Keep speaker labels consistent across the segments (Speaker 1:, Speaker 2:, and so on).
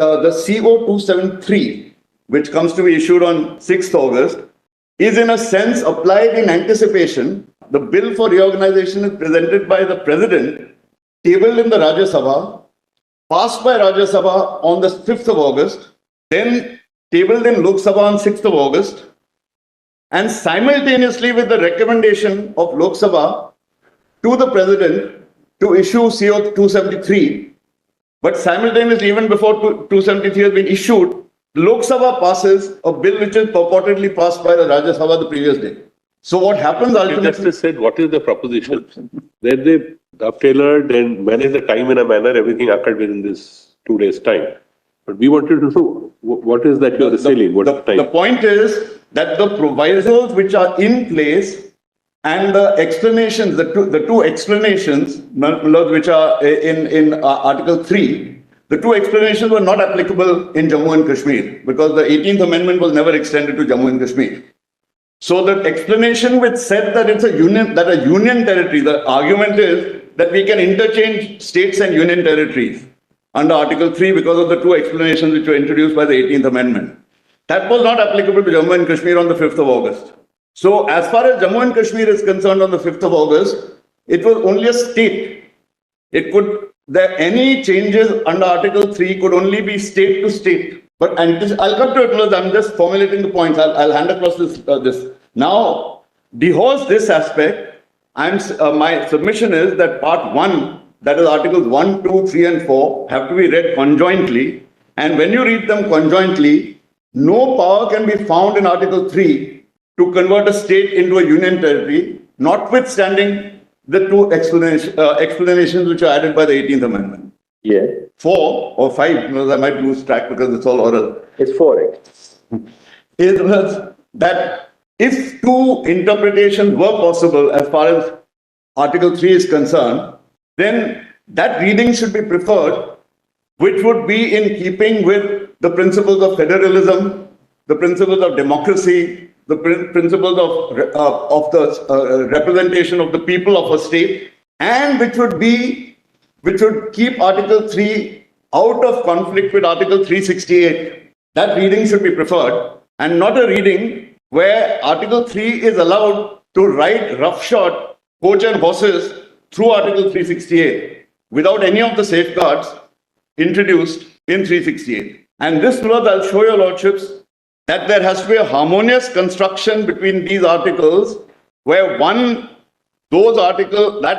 Speaker 1: the CO273, which comes to be issued on 6th August, is in a sense applied in anticipation. The bill for reorganization is presented by the President, tabled in the Rajya Sabha, passed by Rajya Sabha on the 5th of August, then tabled in Lok Sabha on 6th of August, and simultaneously with the recommendation of Lok Sabha to the President to issue CO273, but simultaneously, even before 273 has been issued, Lok Sabha passes a bill which is purportedly passed by the Rajya Sabha the previous day. So what happens ultimately...
Speaker 2: The Justice said, what is the proposition? Then they tailored and managed the time in a manner, everything occurred within this 2 days' time. But we wanted to know, what is that you are saying?
Speaker 1: The point is that the provisos which are in place and the explanations, the two explanations which are in Article 3, the two explanations were not applicable in Jammu and Kashmir because the 18th Amendment was never extended to Jammu and Kashmir. So the explanation which said that it's a union territory, the argument is that we can interchange states and union territories under Article 3 because of the two explanations which were introduced by the 18th Amendment. That was not applicable to Jammu and Kashmir on the 5th of August. So as far as Jammu and Kashmir is concerned on the 5th of August, it was only a state. Any changes under Article 3 could only be state to state. But I'll come to it, I'm just formulating the points. I'll hand across this. Now, dehors this aspect, my submission is that part 1, that is Articles 1, 2, 3 and 4 have to be read conjointly. And when you read them conjointly, no power can be found in Article 3 to convert a state into a union territory, notwithstanding the two explanations which are added by the 18th Amendment.
Speaker 3: Yeah.
Speaker 1: 4 or 5, because I might lose track because it's all oral.
Speaker 3: It's 4.
Speaker 1: It was that if two interpretations were possible as far as Article 3 is concerned, then that reading should be preferred, which would be in keeping with the principles of federalism, the principles of democracy, the principles of the representation of the people of a state, and which would keep Article 3 out of conflict with Article 368. That reading should be preferred, and not a reading where Article 3 is allowed to ride roughshod, coach and horses through Article 368 without any of the safeguards introduced in 368. And this, Lord, I'll show your lordships that there has to be a harmonious construction between these articles, where that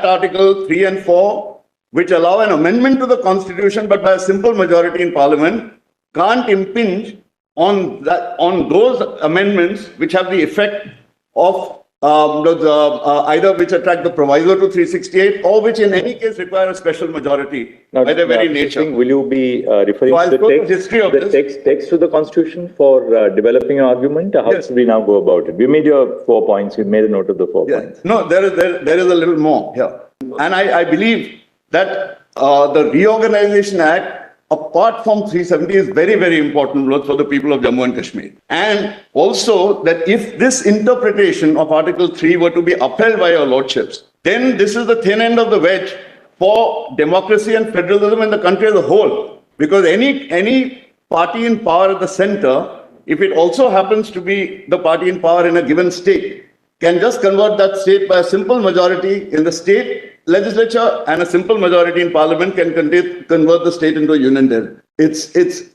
Speaker 1: article 3 and 4, which allow an amendment to the Constitution, but by a simple majority in Parliament, can't impinge on those amendments which have the effect of either which attract the proviso to 368 or which in any case require a special majority by their very nature.
Speaker 3: Will you be referring to the text to the Constitution for developing an argument? How should we now go about it? We made your 4 points. You made a note of the 4 points.
Speaker 1: No, there is a little more here. And I believe that the Reorganization Act, apart from 370, is very, very important for the people of Jammu and Kashmir. And also that if this interpretation of Article 3 were to be upheld by your lordships, then this is the thin end of the wedge for democracy and federalism in the country as a whole. Because any party in power at the center, if it also happens to be the party in power in a given state, can just convert that state by a simple majority in the state legislature, and a simple majority in Parliament can convert the state into a union territory. This is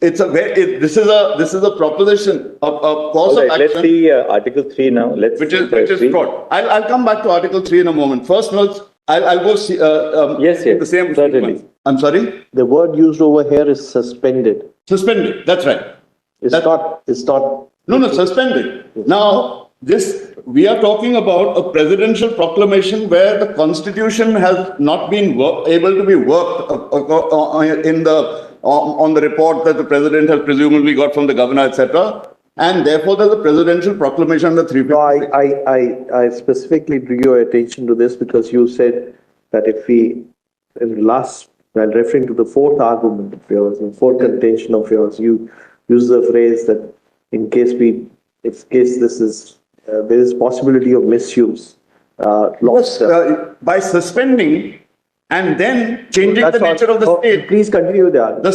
Speaker 1: a proposition, a course of action.
Speaker 3: Let's see Article 3 now.
Speaker 1: Which is fraught. I'll come back to Article 3 in a moment. First, I'll go see the same.
Speaker 3: Certainly.
Speaker 1: I'm sorry?
Speaker 4: The word used over here is suspended.
Speaker 1: Suspended, that's right.
Speaker 4: It's not.
Speaker 1: No, suspended. Now, we are talking about a presidential proclamation where the Constitution has not been able to be worked on the report that the President has presumably got from the Governor, etc. And therefore, there's a presidential proclamation under 356.
Speaker 4: No, I specifically drew your attention to this because you said that while referring to the fourth argument of yours, the fourth contention of yours, you use the phrase that in case there is possibility of misuse.
Speaker 1: By suspending, and then changing the nature of the state.
Speaker 4: Please continue the argument.
Speaker 1: The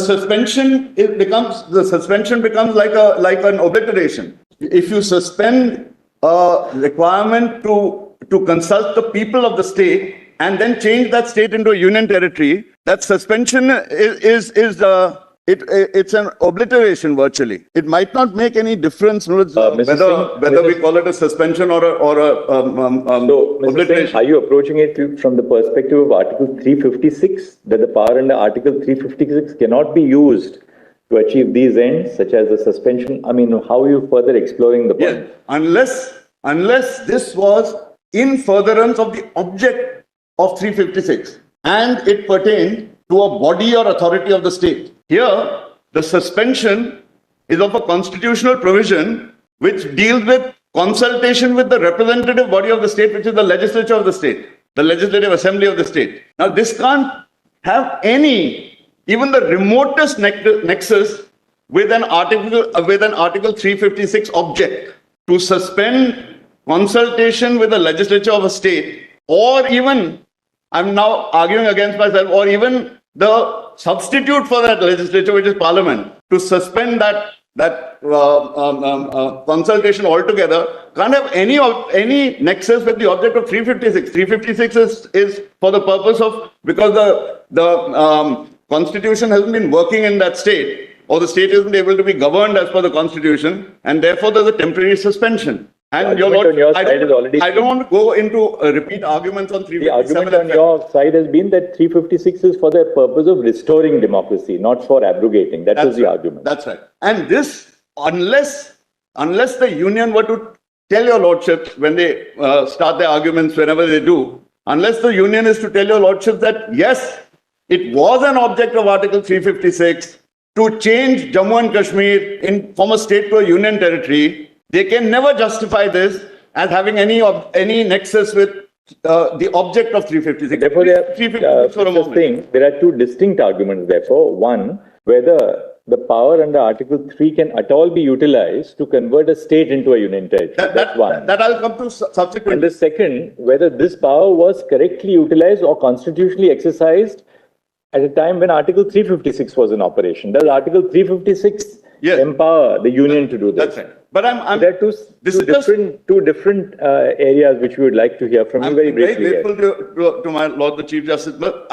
Speaker 1: suspension becomes like an obliteration. If you suspend a requirement to consult the people of the state and then change that state into a union territory, that suspension it's an obliteration virtually. It might not make any difference whether we call it a suspension or a obliteration.
Speaker 3: Singh, are you approaching it from the perspective of Article 356, that the power under Article 356 cannot be used to achieve these ends, such as the suspension? I mean, how are you further exploring the point?
Speaker 1: Yes, unless this was in furtherance of the object of 356 and it pertained to a body or authority of the state. Here, the suspension is of a constitutional provision which deals with consultation with the representative body of the state, which is the legislature of the state, the legislative assembly of the state. Now, this can't have even the remotest nexus with an Article 356 object to suspend consultation with the legislature of a state, or even, I'm now arguing against myself, or even the substitute for that legislature, which is Parliament, to suspend that consultation altogether, can't have any nexus with the object of 356. 356 is for the purpose of, because the constitution hasn't been working in that state, or the state isn't able to be governed as per the constitution, and therefore there's a temporary suspension. And I don't want to go into repeat arguments on 357.
Speaker 3: The argument on your side has been that 356 is for the purpose of restoring democracy, not for abrogating. That was the argument.
Speaker 1: That's right. And this, unless the union were to tell your lordship when they start their arguments, whenever they do, unless the union is to tell your lordship that yes, it was an object of Article 356 to change Jammu and Kashmir from a state to a union territory, they can never justify this as having any nexus with the object of 356.
Speaker 3: Therefore, there are two distinct arguments, therefore. One, whether the power under Article 3 can at all be utilized to convert a state into a union territory. That's one.
Speaker 1: That I'll come to subsequently.
Speaker 3: And the second, whether this power was correctly utilized or constitutionally exercised at a time when Article 356 was in operation. Does Article 356 empower the union to do this?
Speaker 1: That's right. But
Speaker 3: there are two different areas which we would like to hear from you very briefly.
Speaker 1: I'm very grateful to my Lord the Chief Justice, but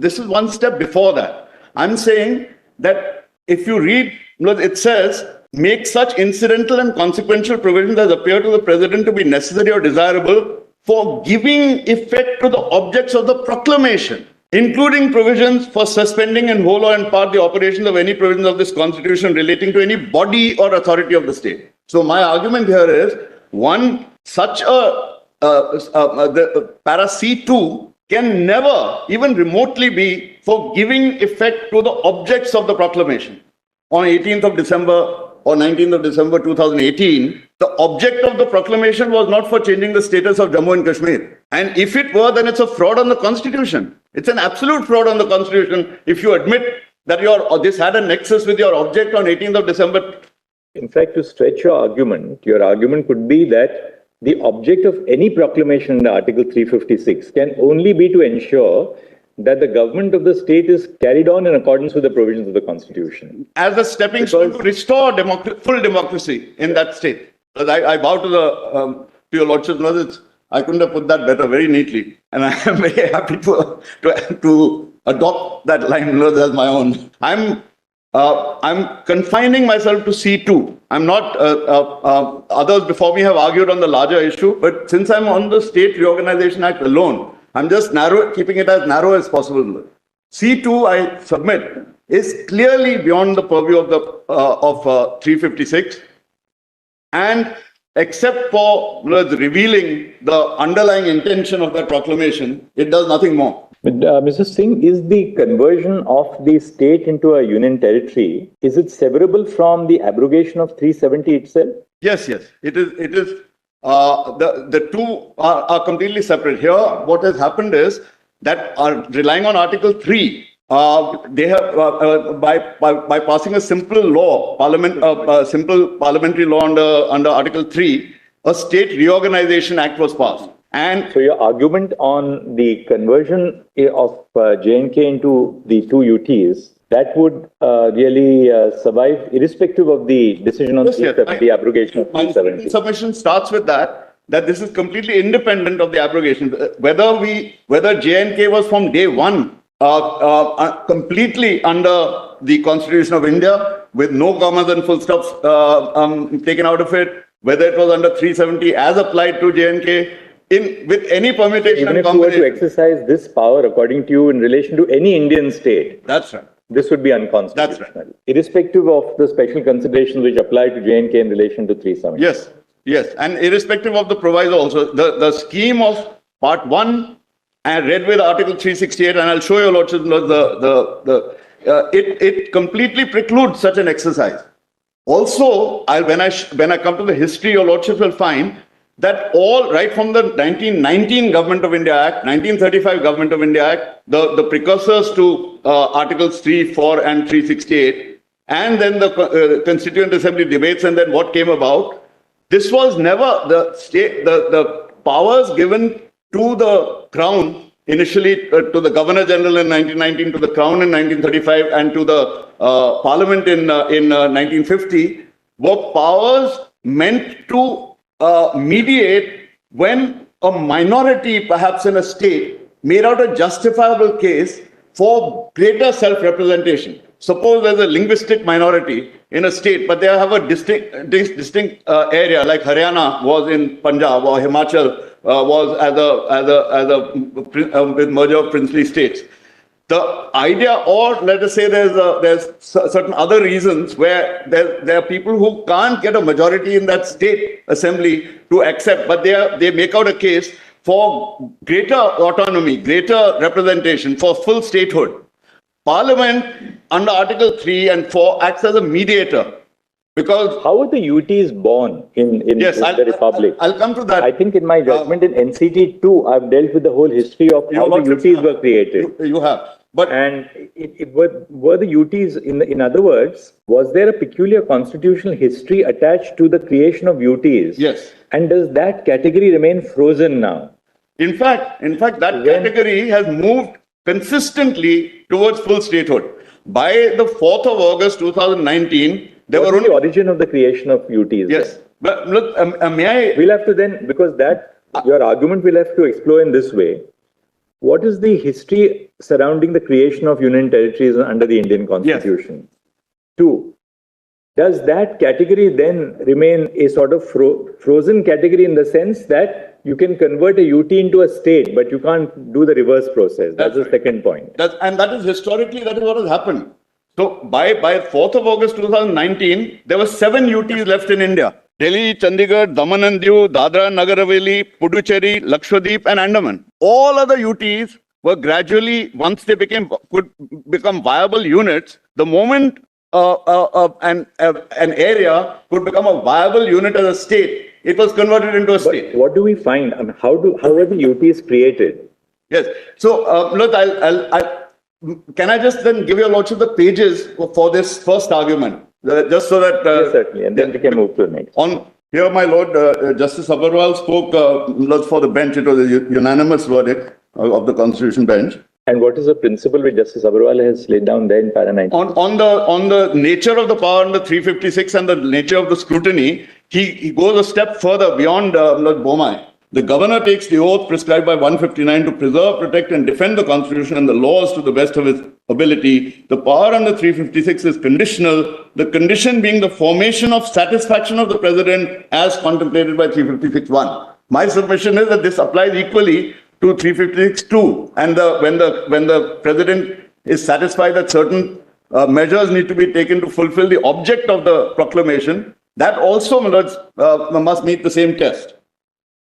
Speaker 1: this is one step before that. I'm saying that if you read, it says, make such incidental and consequential provisions as appear to the President to be necessary or desirable for giving effect to the objects of the proclamation, including provisions for suspending in whole or in part the operations of any provisions of this Constitution relating to any body or authority of the state. So my argument here is, one, such the para C2 can never even remotely be for giving effect to the objects of the proclamation. On 18th of December or 19th of December 2018, the object of the proclamation was not for changing the status of Jammu and Kashmir. And if it were, then it's a fraud on the Constitution. It's an absolute fraud on the Constitution if you admit that this had a nexus with your object on 18th of December.
Speaker 3: In fact, to stretch your argument could be that the object of any proclamation under Article 356 can only be to ensure that the government of the state is carried on in accordance with the provisions of the Constitution.
Speaker 1: As a stepping stone to restore full democracy in that state. I bow to your lordship. I couldn't have put that better, very neatly. And I am very happy to adopt that line as my own. I'm confining myself to C2. I'm not, others before me have argued on the larger issue, but since I'm on the State Reorganization Act alone, I'm just keeping it as narrow as possible. C2, I submit, is clearly beyond the purview of 356, and except for revealing the underlying intention of that proclamation, it does nothing more.
Speaker 3: But Mr. Singh, is the conversion of the state into a union territory, is it severable from the abrogation of 370 itself?
Speaker 1: Yes. It is. The two are completely separate. Here, what has happened is that relying on Article 3, they have by passing a simple law, simple parliamentary law under Article 3, a State Reorganization Act was passed. And
Speaker 3: So your argument on the conversion of J&K into the two UTs, that would really survive irrespective of the decision on
Speaker 1: Yes, yes.
Speaker 3: the abrogation of
Speaker 1: My
Speaker 3: 370.
Speaker 1: submission starts with that this is completely independent of the abrogation. Whether J&K was from day one completely under the Constitution of India with no commas and full stops taken out of it, whether it was under 370 as applied to J&K, with any permutation
Speaker 3: Even
Speaker 1: and
Speaker 3: if you were to
Speaker 1: combination.
Speaker 3: exercise this power, according to you, in relation to any Indian state,
Speaker 1: That's right.
Speaker 3: this would be unconstitutional.
Speaker 1: That's right.
Speaker 3: Irrespective of the special considerations which apply to J&K in relation to 370.
Speaker 1: Yes, yes. And irrespective of the proviso also, the scheme of Part 1 and read with Article 368, and I'll show you, Lordship, it completely precludes such an exercise. Also, when I come to the history, your Lordship will find that all right from the 1919 Government of India Act, 1935 Government of India Act, the precursors to Articles 3, 4 and 368, and then the Constituent Assembly debates and then what came about, this was never the powers given to the Crown, initially to the Governor General in 1919, to the Crown in 1935 and to the Parliament in 1950 were powers meant to mediate when a minority, perhaps in a state, made out a justifiable case for greater self-representation. Suppose there's a linguistic minority in a state, but they have a distinct area, like Haryana was in Punjab or Himachal was with merger of princely states. The idea, or let us say there's certain other reasons where there are people who can't get a majority in that state assembly to accept, but they make out a case for greater autonomy, greater representation, for full statehood. Parliament under Article 3 and 4 acts as a mediator. Because
Speaker 3: how were the UTs born in the Republic?
Speaker 1: I'll come to that.
Speaker 3: I think in my judgment in NCT 2, I've dealt with the whole history of how the UTs were created.
Speaker 1: You have. But
Speaker 3: and were the UTs, in other words, was there a peculiar constitutional history attached to the creation of UTs?
Speaker 1: Yes.
Speaker 3: And does that category remain frozen now?
Speaker 1: In fact, that category has moved consistently towards full statehood. By the 4th of August 2019, there were only
Speaker 3: the origin of the creation of UTs.
Speaker 1: Yes. But look, may I?
Speaker 3: We'll have to then, because your argument will have to explore in this way. What is the history surrounding the creation of union territories under the Indian Constitution? Yes. 2, does that category then remain a sort of frozen category in the sense that you can convert a UT into a state, but you can't do the reverse process? That's the second point.
Speaker 1: And that is historically, that is what has happened. So by 4th of August 2019, there were 7 UTs left in India. Delhi, Chandigarh, Daman and Diu, Dadra, Nagar Haveli, Puducherry, Lakshadweep and Andaman. All other UTs were gradually, once they could become viable units, the moment an area could become a viable unit as a state, it was converted into a state.
Speaker 3: But what do we find? I mean, how were the UTs created?
Speaker 1: Yes. So, look, can I just then give your Lordship the pages for this first argument? Just so that...
Speaker 3: yes, certainly. And then we can move to the next.
Speaker 1: Here, my Lord, Justice Agarwal spoke for the bench. It was a unanimous verdict of the Constitution bench.
Speaker 3: And what is the principle which Justice Agarwal has laid down there in para 19?
Speaker 1: On the nature of the power under 356 and the nature of the scrutiny, he goes a step further beyond Lord Bomai. The governor takes the oath prescribed by 159 to preserve, protect and defend the Constitution and the laws to the best of his ability. The power under 356 is conditional, the condition being the formation of satisfaction of the President as contemplated by 356(1). My submission is that this applies equally to 356(2). And when the President is satisfied that certain measures need to be taken to fulfill the object of the proclamation, that also must meet the same test.